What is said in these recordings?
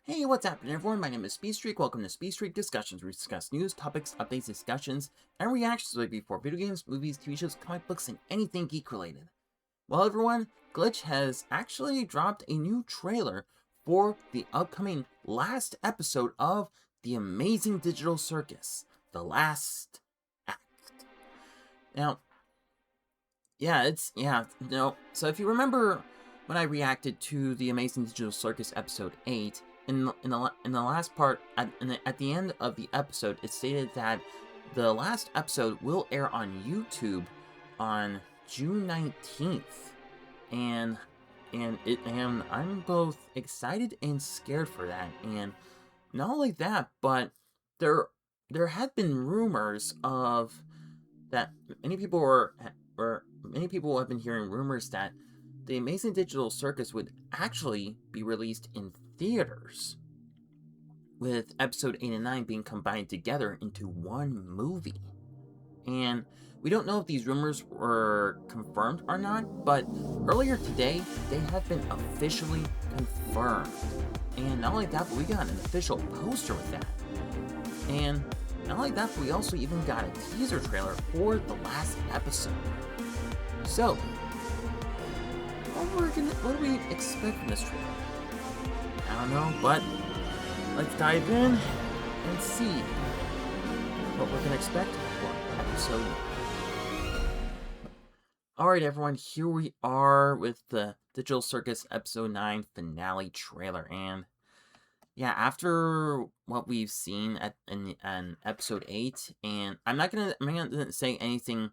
Hey, what's happening everyone? My name is Speedstreak. Welcome to Speedstreak Discussions, where we discuss news, topics, updates, discussions, and reactions to before video games, movies, TV shows, comic books, and anything geek related. Well everyone, Glitch has actually dropped a new trailer for the upcoming last episode of the Amazing Digital Circus, the last act. Now, so if you remember when I reacted to the Amazing Digital Circus episode 8, in the last part, at the end of the episode, it stated that the last episode will air on YouTube on June 19th, and I'm both excited and scared for that. And not only that, but there had been rumors of that many people have been hearing rumors that the Amazing Digital Circus would actually be released in theaters, with episode 8 and 9 being combined together into one movie. And we don't know if these rumors were confirmed or not, but earlier today, they have been officially confirmed. And not only that, but we got an official poster with that. And not only that, but we also even got a teaser trailer for the last episode. So, what do we expect from this trailer? I don't know, but let's dive in and see what we're gonna expect for episode 9. Alright everyone, here we are with the Digital Circus episode 9 finale trailer, and yeah, after what we've seen in episode 8, and I'm not gonna say anything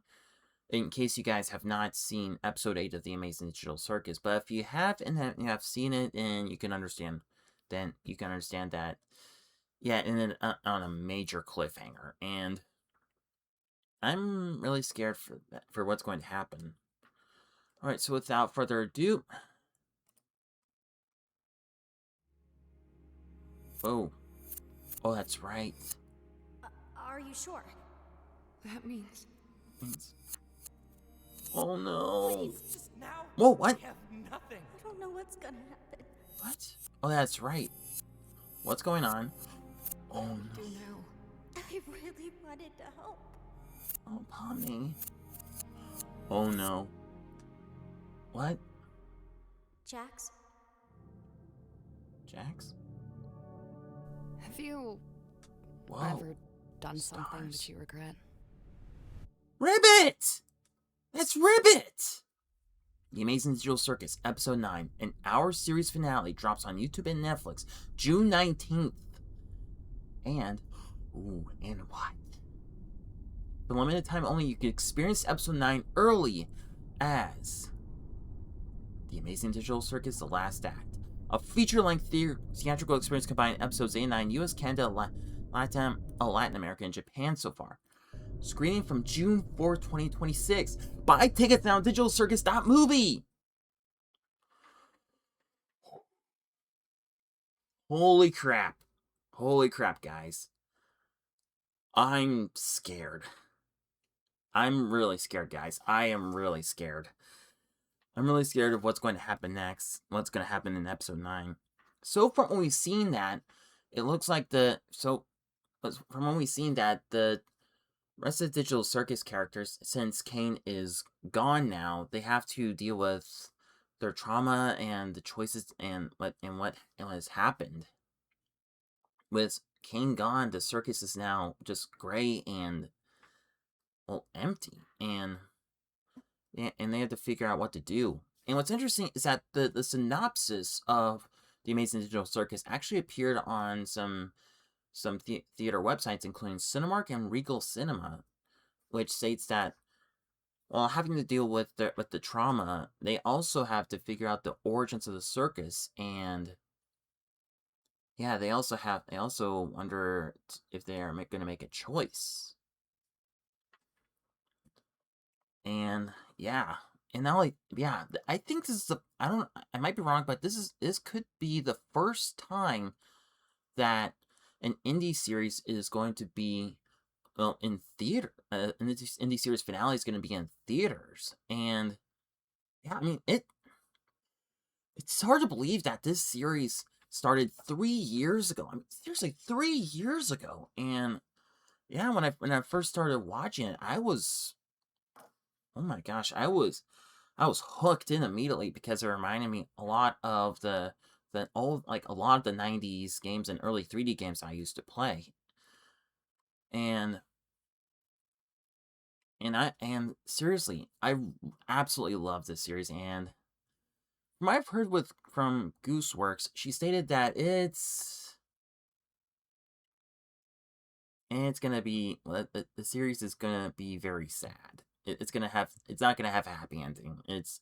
in case you guys have not seen episode 8 of the Amazing Digital Circus, but if you have and you have seen it, and you can understand, then you can understand that, yeah, and on a major cliffhanger, and I'm really scared for what's going to happen. All right, so without further ado, oh, that's right. Are you sure? That means... Oh no. Please, just now. Whoa, what? I have nothing. I don't know what's gonna happen. What? Oh, that's right. What's going on? Oh no. Do now. I really wanted to help. Oh, Pomni. Oh no. What? Jax? Jax? Have you Whoa. ever done something Stars. that you regret? Ribbit! That's Ribbit! The Amazing Digital Circus, Episode 9, an hour series finale, drops on YouTube and Netflix June 19th. And what? For limited time only, you can experience Episode 9 early as The Amazing Digital Circus, The Last Act. A feature-length theatrical experience combining Episodes 8 and 9, US, Canada, Latin America, and Japan so far. Screening from June 4th, 2026. Buy tickets now at digitalcircus.movie. Holy crap. Holy crap, guys. I'm scared. I'm really scared, guys. I am really scared. I'm really scared of what's going to happen next. What's going to happen in episode 9. So from when we've seen that, it looks like the rest of the Digital Circus characters, since Caine is gone now, they have to deal with their trauma and the choices and what has happened. With Caine gone, the circus is now just gray and, well, empty, and they have to figure out what to do. And what's interesting is that the synopsis of the Amazing Digital Circus actually appeared on some theater websites, including Cinemark and Regal Cinema, which states that while having to deal with the trauma, they also have to figure out the origins of the circus, and yeah, they also wonder if they are going to make a choice. And yeah, and not only, yeah, I think this is I might be wrong, but this could be the first time that an indie series is going to be, well, in theater. An indie series finale is going to be in theaters, and yeah, I mean it's hard to believe that this series started 3 years ago. I mean, seriously, 3 years ago. And yeah, when I first started watching it, oh my gosh, I was hooked in immediately because it reminded me a lot of the old, like a lot of the 90s games and early 3D games I used to play. And and seriously, I absolutely love this series. And from what I've heard from Gooseworks, she stated that it's gonna be, the series is gonna be very sad. It's not gonna have a happy ending. It's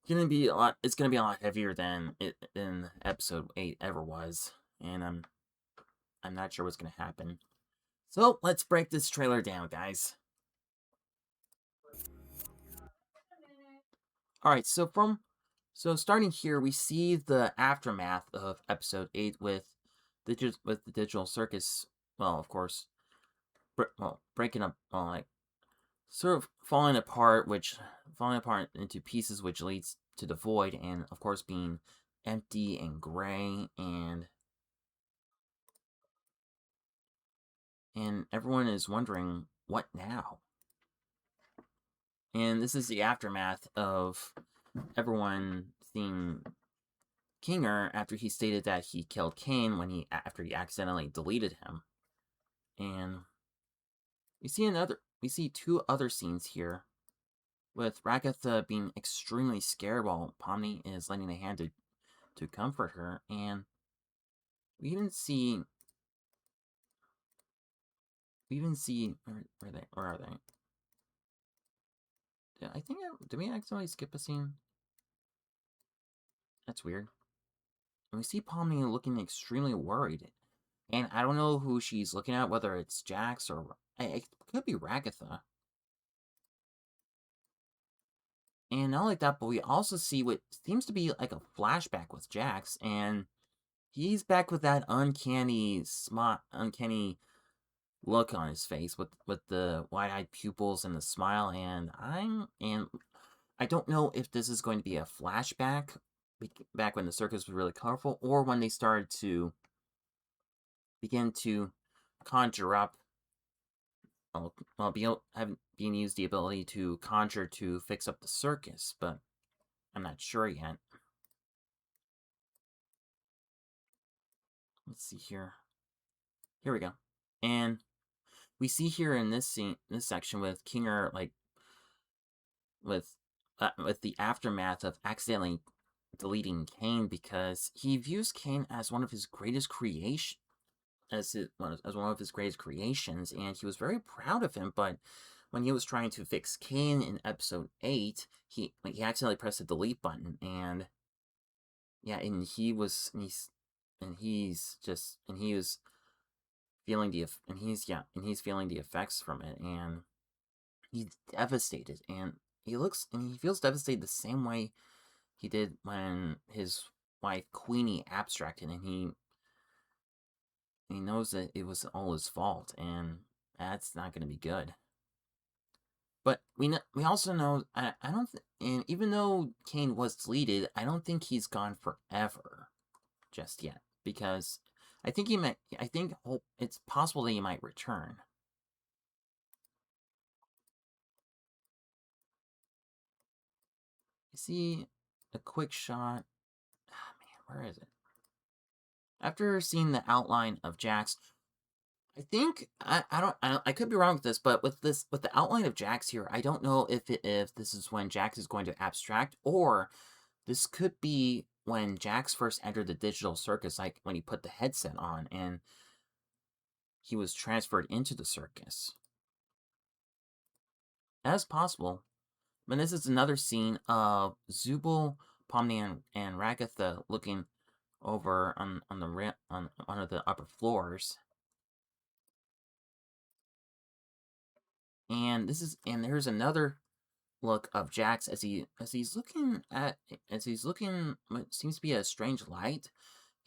gonna be a lot heavier than episode 8 ever was. And I'm not sure what's gonna happen. So let's break this trailer down, guys. Alright, so starting here, we see the aftermath of episode 8 with the digital circus, well, of course, breaking up, well, like, sort of falling apart into pieces, which leads to the void, and of course being empty and gray, and everyone is wondering, what now? And this is the aftermath of everyone seeing Kinger after he stated that he killed Caine after he accidentally deleted him. And we see two other scenes here, with Ragatha being extremely scared while Pomni is lending a hand to comfort her, and we even see where are they? Did we accidentally skip a scene? That's weird. And we see Pomni looking extremely worried, and I don't know who she's looking at, whether it's Jax or it could be Ragatha. And not like that, but we also see what seems to be like a flashback with Jax, and he's back with that uncanny look on his face with the wide-eyed pupils and the smile, and I don't know if this is going to be a flashback back when the circus was really colorful, or when they started to begin to conjure up, being used the ability to conjure to fix up the circus, but I'm not sure yet. Let's see here. Here we go. And we see here in this section with Kinger, like, with the aftermath of accidentally deleting Caine, because he views Caine as one of his greatest creations, as one of his greatest creations, and he was very proud of him. But when he was trying to fix Caine in episode 8, he accidentally pressed the delete button, and yeah, and he was feeling he's feeling the effects from it, and he's devastated, and he feels devastated the same way he did when his wife Queenie abstracted, and he knows that it was all his fault, and that's not going to be good. But we also know, and even though Caine was deleted, I don't think he's gone forever just yet, because I think it's possible that he might return. You see a quick shot. Ah, man, where is it? After seeing the outline of Jax, I think I could be wrong with this, but with the outline of Jax here, I don't know if this is when Jax is going to abstract, or this could be when Jax first entered the digital circus, like when he put the headset on and he was transferred into the circus. That's possible. But this is another scene of Zubul, Pomni, and Ragatha looking over on one of the upper floors. And there's another look of Jax as he's looking what seems to be a strange light,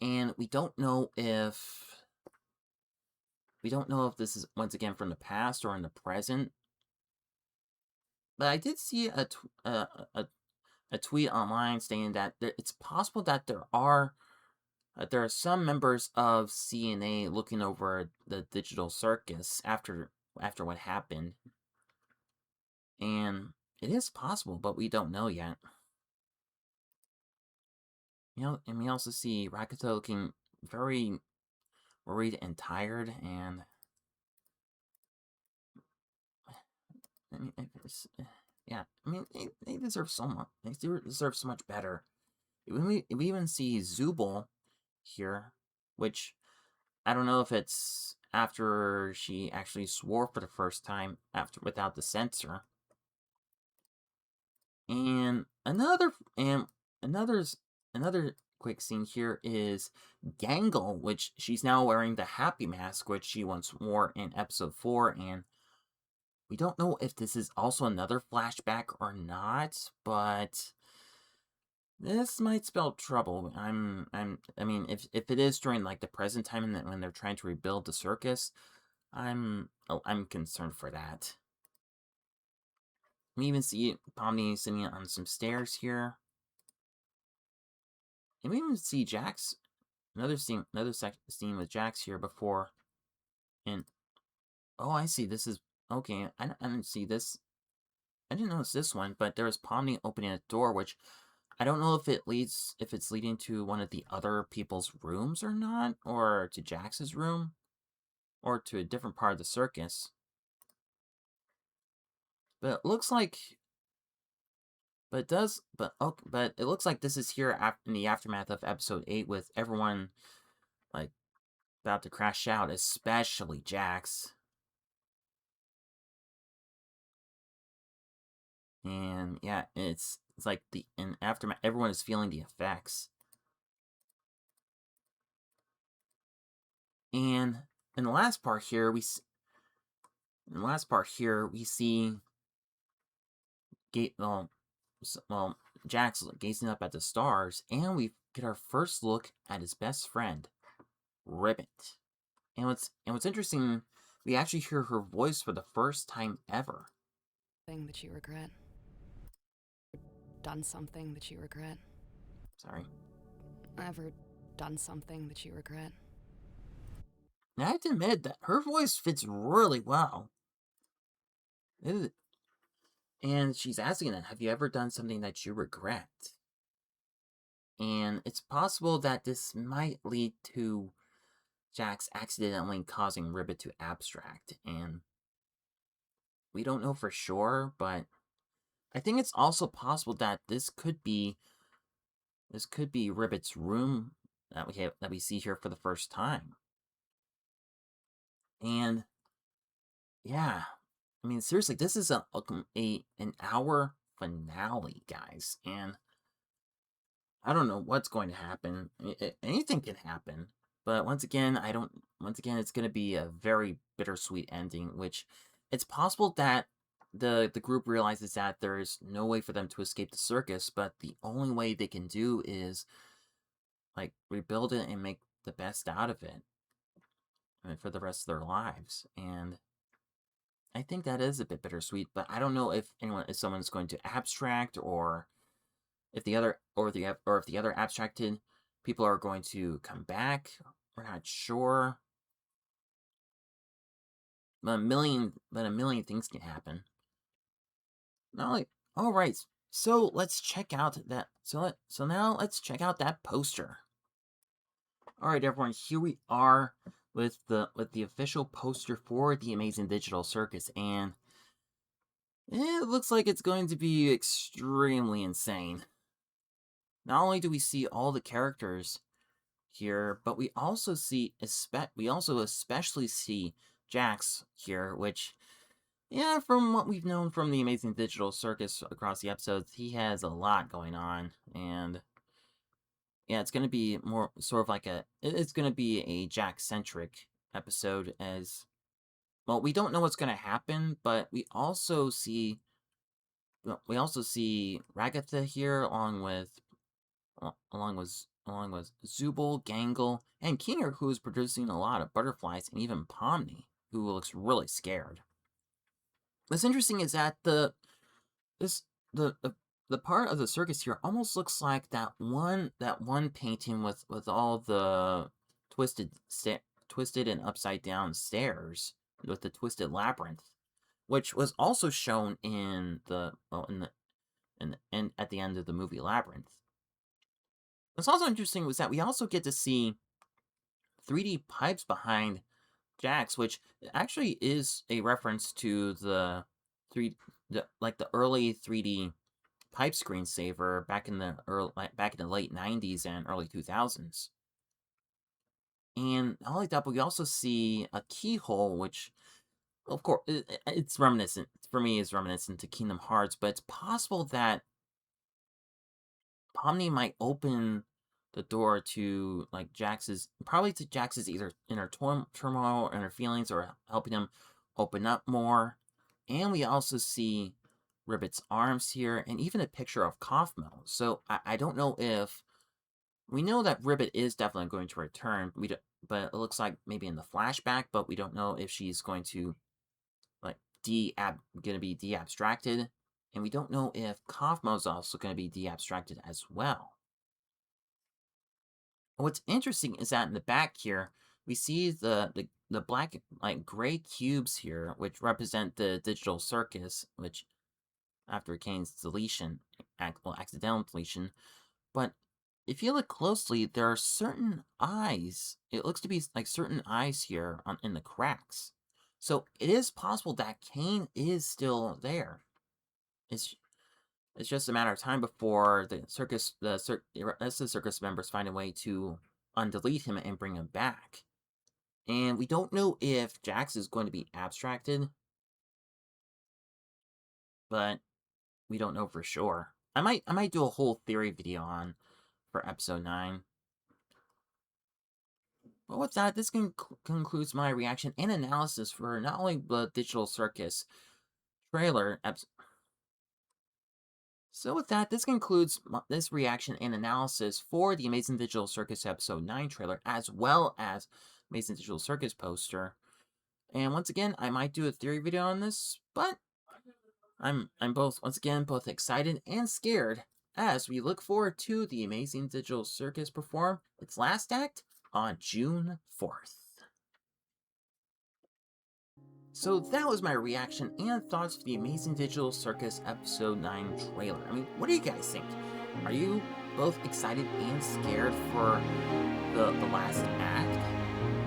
and we don't know if this is once again from the past or in the present. But I did see a tweet online stating that it's possible that there are there are some members of CNA looking over the digital circus after what happened, and it is possible, but we don't know yet. And we also see Rakuto looking very worried and tired, and I mean, yeah, I mean, they deserve so much. They deserve so much better. We even see Zubul here, which I don't know if it's after she actually swore for the first time without the censor. And another quick scene here is Gangle, which she's now wearing the happy mask, which she once wore in episode 4, and we don't know if this is also another flashback or not, but this might spell trouble. I mean, if it is during like the present time and when they're trying to rebuild the circus, I'm concerned for that. We even see Pomni sitting on some stairs here. And we even see Jax, another scene with Jax here before. And oh, I see. This is okay. I didn't see this. I didn't notice this one, but there was Pomni opening a door, which I don't know if it's leading to one of the other people's rooms or not, or to Jax's room, or to a different part of the circus. But it looks like, but it looks like this is here in the aftermath of episode 8, with everyone like about to crash out, especially Jax. And yeah, it's like in aftermath, everyone is feeling the effects. And in the last part here, we see Jax gazing up at the stars, and we get our first look at his best friend, Ribbit. And what's interesting, we actually hear her voice for the first time ever. Thing that you regret. Done something that you regret. Sorry. Ever done something that you regret? Now, I have to admit that her voice fits really well. And she's asking that, have you ever done something that you regret? And it's possible that this might lead to Jax accidentally causing Ribbit to abstract, and we don't know for sure, but I think it's also possible that this could be Ribbit's room that we see here for the first time. And yeah, I mean, seriously, this is an hour finale, guys, and I don't know what's going to happen. Anything can happen, but once again, it's going to be a very bittersweet ending. Which it's possible that the group realizes that there is no way for them to escape the circus, but the only way they can do is like rebuild it and make the best out of it, I mean, for the rest of their lives. And I think that is a bit bittersweet, but I don't know if someone's going to abstract, or if the other abstracted people are going to come back. We're not sure. But a million things can happen. All right. So let's check out that. So now let's check out that poster. All right, everyone. Here we are with the official poster for the Amazing Digital Circus, and it looks like it's going to be extremely insane. Not only do we see all the characters here, but we also especially see Jax here, which, yeah, from what we've known from the Amazing Digital Circus across the episodes, he has a lot going on, and yeah, it's going to be more sort of like it's going to be a Jax-centric episode, as well. We don't know what's going to happen, but we also see Ragatha here, along with Zubul, Gangle, and Kinger, who is producing a lot of butterflies, and even Pomni, who looks really scared. What's interesting is that the the part of the circus here almost looks like that one painting with all the twisted and upside down stairs with the twisted labyrinth, which was also shown in the at the end of the movie Labyrinth. What's also interesting was that we also get to see 3D pipes behind Jax, which actually is a reference to the early 3D pipe screensaver back in the late 90s and early 2000s. And not only that, but we also see a keyhole, which, of course, it's reminiscent, for me, is reminiscent to Kingdom Hearts, but it's possible that Pomni might open the door to, like, Jax's either inner turmoil or inner feelings, or helping him open up more. And we also see Ribbit's arms here, and even a picture of Kaufmo. So I don't know if... We know that Ribbit is definitely going to return, but it looks like maybe in the flashback, but we don't know if she's going to, like, be de-abstracted. And we don't know if Kaufmo's also going to be de-abstracted as well. What's interesting is that in the back here, we see the black, like, gray cubes here, which represent the digital circus, which, after Caine's deletion, accidental deletion, but if you look closely, there are certain eyes. It looks to be like certain eyes here in the cracks. So it is possible that Caine is still there. It's just a matter of time before the rest of the circus members find a way to undelete him and bring him back. And we don't know if Jax is going to be abstracted, but we don't know for sure. I might do a whole theory video for episode 9. But with that, this concludes my reaction and analysis for not only the Digital Circus trailer episode. So with that, this concludes this reaction and analysis for the Amazing Digital Circus episode 9 trailer, as well as Amazing Digital Circus poster. And once again, I might do a theory video on this, but I'm both excited and scared as we look forward to the Amazing Digital Circus perform its last act on June 4th. So that was my reaction and thoughts for the Amazing Digital Circus Episode 9 trailer. I mean, what do you guys think? Are you both excited and scared for the last act?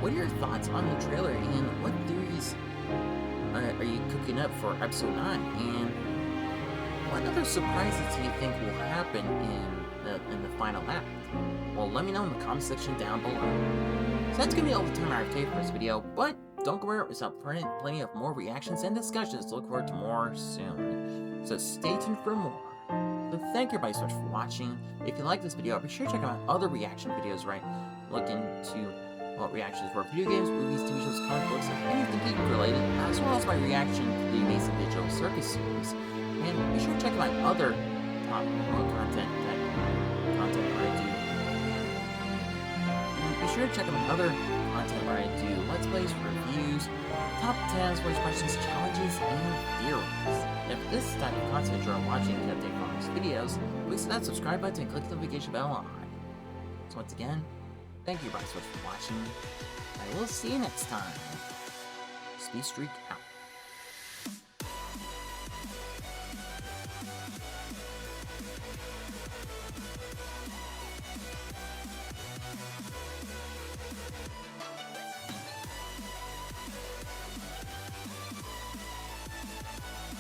What are your thoughts on the trailer, and what theories are you cooking up for Episode 9? And what other surprises do you think will happen in the final act? Well, let me know in the comment section down below. So that's going to be all the time I have for this video, but don't worry, there's plenty of more reactions and discussions to look forward to more soon. So stay tuned for more. So thank you everybody so much for watching. If you like this video, be sure to check out my other reaction videos, right? Look into reactions for video games, movies, TV shows, comic books, and anything geek related, as well as my reaction to the Amazing Digital Circus series. And be sure to check out my other content where I do. And be sure to check out my other content where I do Let's Plays, reviews, top 10 voice questions, challenges, and theories. If this is the type of content you're watching to update on these videos, please hit that subscribe button and click the notification bell on. So once again, thank you guys so much for watching. I will see you next time. Speedstreak out.